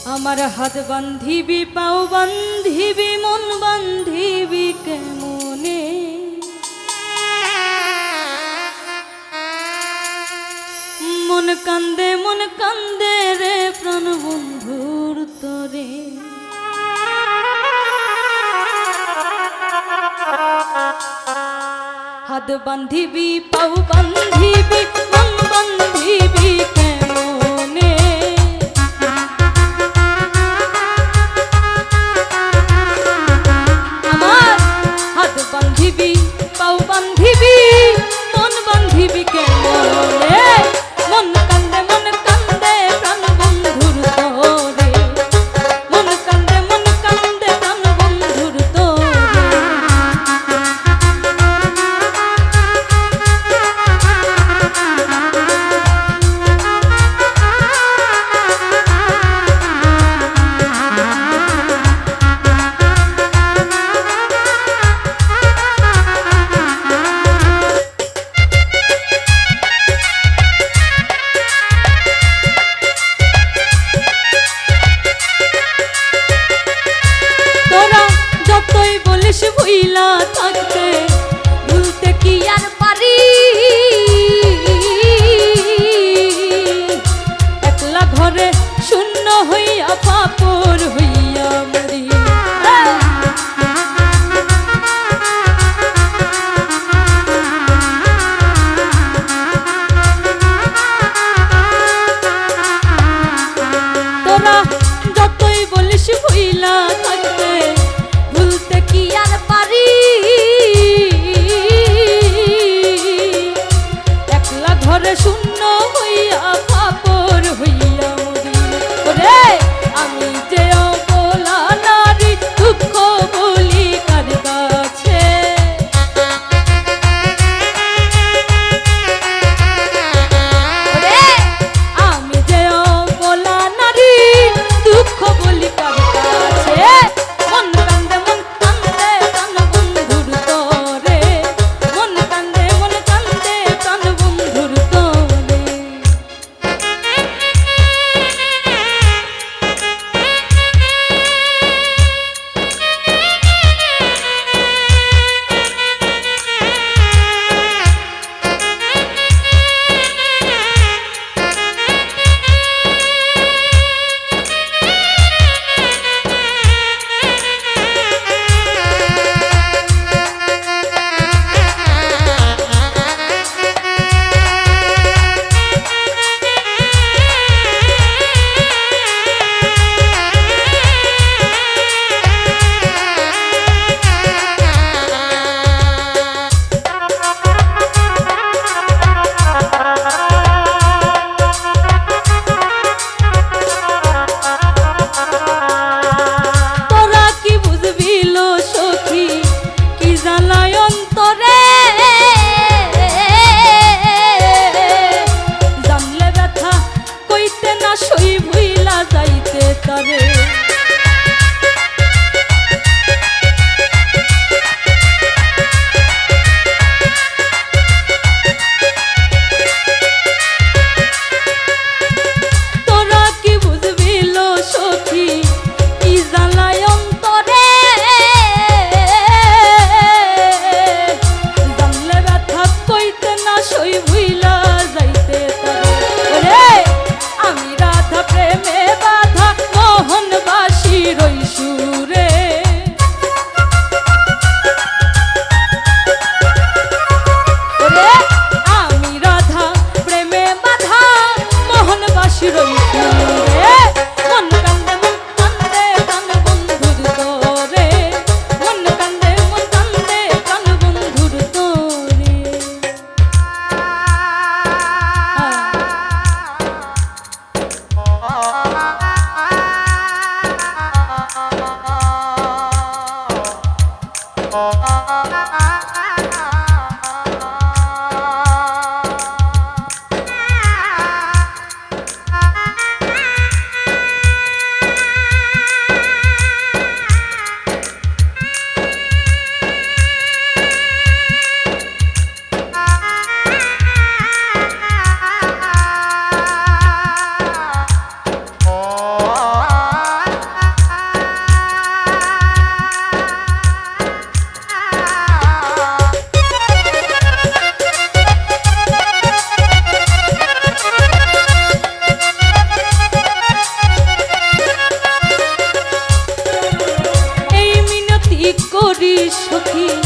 আমার হাত বান্ধিবি পাও বান্ধিবি মন বান্ধিবি কেমনে মন কান্দে রে প্রাণ বন্ধুর তরে হাত বান্ধিবি পাও বান্ধিবি মন বান্ধিবি কেমনে আমার হাত বান্ধিবি পাও বান্ধিবি মন বান্ধিবি কেমনে মন কান্দে প্রাণ বন্ধুর তরে মন কান্দে প্রাণ বন্ধুর তরে ভুইলা থাকতে ভুলতে কি আর পারি একলা ঘরে শূন্য হইয়া পাপর হইয়া মরি তোরা যতই বলিস ভুইলা থাকতে ভুলতে কি আর পারি একলা ঘরে শূন্য হইয়া ফাপর হইয়া মরি ওরে আমি যে অবলা নারী দুঃখ বলি কার কাছে ওরে আমি যে অবলা নারী দুঃখ বলি কার কাছে মন কান্দে প্রাণ বন্ধুর তরে মন কান্দে প্রাণ বন্ধুর তরে আমি রাধা প্রেমে বাধা মোহন সখী